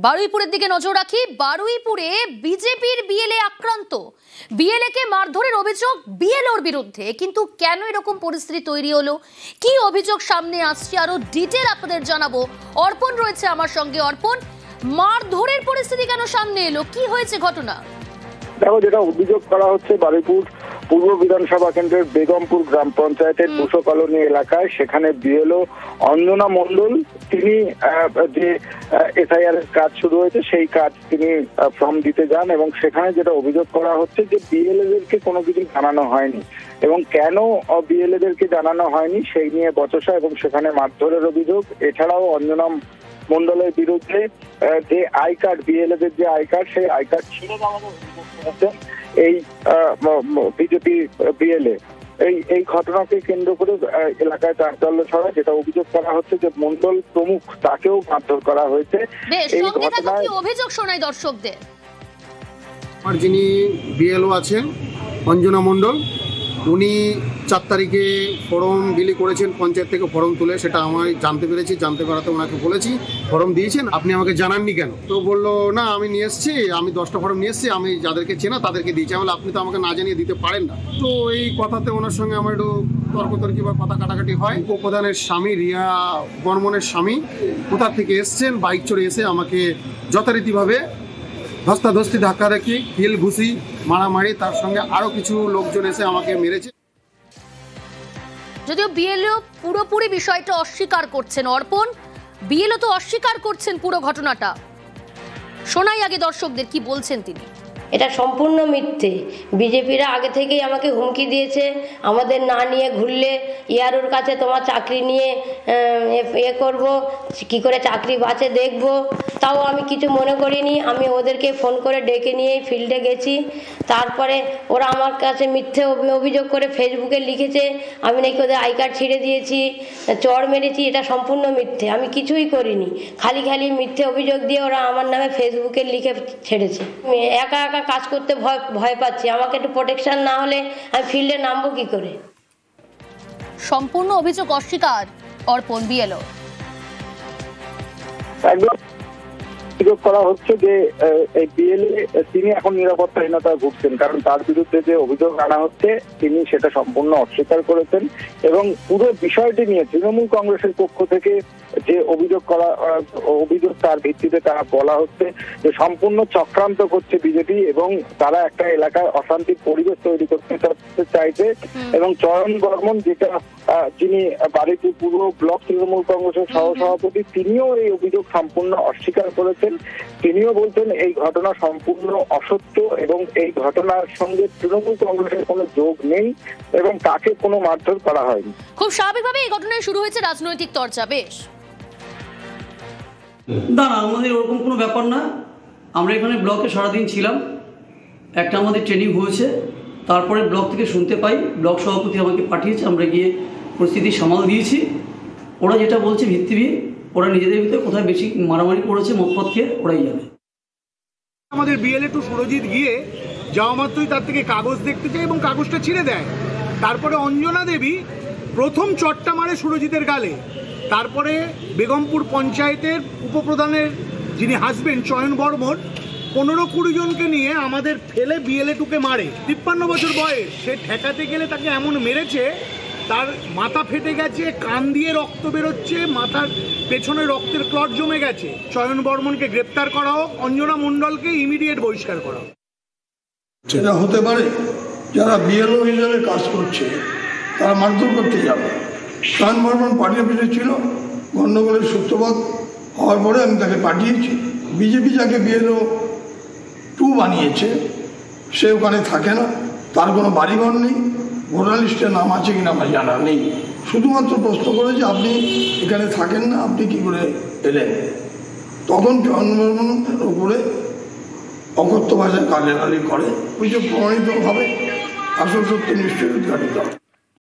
বারুইপুরের দিকে নজর রাখি। বারুইপুরে বিজেপির বিএলএ আক্রান্ত। বিএলএ কে মারধরের অভিযোগ বিএলওর বিরুদ্ধে, কিন্তু কেন এরকম পরিস্থিতি তৈরি হলো, কি অভিযোগ সামনে আসছে, আরো ডিটেল আপনাদের জানাবো। অর্পণ রয়েছে আমার সঙ্গে। অর্পণ, মারধরের পরিস্থিতি কেন সামনে এলো, কি হয়েছে ঘটনা? দেখো, যেটা অভিযোগ করা হচ্ছে বারুইপুর পূর্ব বিধানসভা কেন্দ্রের বেগমপুর গ্রাম পঞ্চায়েতের 200 কলোনি এলাকায়, সেখানে বিএলও অঞ্জনা মণ্ডল তিনি যে এসআইআর কাজ শুরু হয়েছে সেই কাজ তিনি ফর্ম দিতে যান, এবং সেখানে যেটা অভিযোগ করা হচ্ছে যে বিএলএদেরকে কোনো কিছু জানানো হয়নি, এবং কেন বিএলএদেরকে জানানো হয়নি সেই নিয়ে বচসা এবং সেখানে মারধরের অভিযোগ। এছাড়াও অঞ্জনা মণ্ডলের বিরুদ্ধে যে আই কার্ড, বিএলএদের যে আই কার্ড, সেই আই কার্ড ছিঁড়ে দেওয়ার অভিযোগ করেছেন এই বিজেপি বিএলএ। এই ঘটনাকে কেন্দ্র করে এলাকায় চাঞ্চল্য ছড়ায়। যেটা অভিযোগ করা হচ্ছে যে মণ্ডল প্রমুখ তাকেও মারধর করা হয়েছে। এই ঘটনায় অভিযোগ শোনায় দর্শকদের। আর যিনি বিএলও আছেন অঞ্জনা মণ্ডল, উনি 4 তারিখে ফর্ম বিলি করেছেন পঞ্চায়েত থেকে ফর্ম তুলে, সেটা আমি জানতে পেরেছি। জানতে পারাতে ওনাকে বলেছি ফর্ম দিয়েছেন, আপনি আমাকে জানাননি কেন? তো বললো না, আমি নিয়ে এসেছি, আমি 10টা ফর্ম নিয়ে এসেছি, আমি যাদেরকে চেনা তাদেরকে দিয়েছি। আমি বলে আপনি তো আমাকে না জানিয়ে দিতে পারেন না। তো এই কথাতে ওনার সঙ্গে আমার একটু তর্কতর্কি বা কথা কাটাকাটি হয়। উপপ্রধানের স্বামী, রিয়া বর্মনের স্বামী, কোথা থেকে এসছেন, বাইক চড়ে এসে আমাকে যথারীতিভাবে ধস্তাধস্তি, ধাক্কাধাক্কি, হিল ঘুষি, মারামারি, তার সঙ্গে আরো কিছু লোকজন এসে আমাকে মেরেছে। যদিও বিএলও পুরোপুরি বিষয়টা অস্বীকার করছেন। অর্পণ, বিএলও তো অস্বীকার করছেন পুরো ঘটনাটা। শোনাই আগে দর্শকদের কি বলছেন তিনি। এটা সম্পূর্ণ মিথ্যে। বিজেপিরা আগে থেকেই আমাকে হুমকি দিয়েছে, আমাদের না নিয়ে ঘুরলে ইয়ারুর কাছে তোমার চাকরি নিয়ে করব, কি করে চাকরি বাঁচে দেখব। তাও আমি কিছু মনে করিনি। আমি ওদেরকে ফোন করে ডেকে নিয়ে ফিল্ডে গেছি। তারপরে ওরা আমার কাছে মিথ্যে অভিযোগ করে ফেসবুকে লিখেছে আমি নাকি ওদের আই কার্ড ছিঁড়ে দিয়েছি, চড় মেরেছি। এটা সম্পূর্ণ মিথ্যে, আমি কিছুই করিনি। খালি মিথ্যে অভিযোগ দিয়ে ওরা আমার নামে ফেসবুকে লিখে ছেড়েছে। একা একা কাজ করতে ভয় পাচ্ছি। আমাকে একটু প্রোটেকশন না হলে আমি ফিল্ডে নামবো কি করে? সম্পূর্ণ অভিযোগ অস্বীকার অর্পণ বিএলও। একদম অভিযোগ করা হচ্ছে যে এই বিএলএ তিনি এখন নিরাপত্তাহীনতায় ভুগছেন, কারণ তার বিরুদ্ধে যে অভিযোগ আনা হচ্ছে তিনি সেটা সম্পূর্ণ অস্বীকার করেছেন, এবং পুরো বিষয়টি নিয়ে তৃণমূল কংগ্রেসের পক্ষ থেকে যে অভিযোগ তার ভিত্তিতে তারা বলা হচ্ছে যে সম্পূর্ণ চক্রান্ত করছে বিজেপি, এবং তারা একটা এলাকায় অশান্তির পরিবেশ তৈরি করতে চাইছে। এবং চয়ন বর্মন, যেটা যিনি বারুইপুর পূর্ব ব্লক তৃণমূল কংগ্রেসের সহসভাপতি, তিনিও এই অভিযোগ সম্পূর্ণ অস্বীকার করেছেন। তিনিও বলছেন এই ঘটনা সম্পূর্ণ অসত্য, এবং এই ঘটনার সঙ্গে তৃণমূল কংগ্রেসের কোনো যোগ নেই, এবং তাকে কোনো মারধর করা হয়নি। খুব স্বাভাবিকভাবে এই ঘটনায় শুরু হয়েছে রাজনৈতিক চর্চা। বেশ, না আমাদের ওরকম কোনো ব্যাপার না। আমরা এখানে ব্লকে সারাদিন ছিলাম, একটা আমাদের ট্রেনিং হয়েছে, তারপরে ব্লক থেকে শুনতে পাই ব্লক সভাপতি আমাকে পাঠিয়েছে, আমরা গিয়ে পরিস্থিতি সামাল দিয়েছি। ওরা যেটা বলছে ভিত্তিহীন, ওরা নিজেদের ভিতরে কোথায় বেশি মারামারি করেছে মদপথ খেয়ে ওরাই জানে। আমাদের বিএলএ টু সুরজিৎ গিয়ে যাওয়া মাত্রই তার থেকে কাগজ দেখতে চায় এবং কাগজটা ছিঁড়ে দেয়। তারপরে অঞ্জনা দেবী প্রথম চটটা মারে সুরজিতের গালে। তারপরে বেগমপুর পঞ্চায়েতের উপপ্রধানের যিনি হাজবেন্ড চয়ন বর্মন 15-20 জনকে নিয়ে আমাদের ফেলে বিএলএ টুকে মারে। 53 বছর বয়স, সে ঠেকাতে গেলে তাকে এমন মেরেছে তার মাথা ফেটে গেছে, কান দিয়ে রক্ত বেরোচ্ছে, মাথার পেছনে রক্তের ক্লট জমে গেছে। চয়ন বর্মনকে গ্রেপ্তার করা হোক, অঞ্জনা মণ্ডলকে ইমিডিয়েট বহিষ্কার করা হোক। সেটা হতে পারে যারা বিএলও হিসেবে কাজ করছে তারা মারধর করতে যাবে। চয়ন বর্মন পার্টি অফিসে ছিল, গণ্ডগোলের সূত্রপাত হওয়ার পরে আমি তাকে পাঠিয়েছি। বিজেপি যাকে বিএলও 2 বানিয়েছে সে ওখানে থাকে না, তার কোনো বাড়িঘর নেই, ভোটার লিস্টে নাম আছে কিনা আমার জানা নেই। শুধুমাত্র প্রশ্ন করেছে আপনি এখানে থাকেন না, আপনি কি করে এলেন? তখন চয়ন বর্মনের উপরে অকথ্য ভাষায় গালাগালি করে। অভিযোগ প্রমাণিত হবে, আসল সত্য নিশ্চয়ই উদ্ঘাটিত হবে।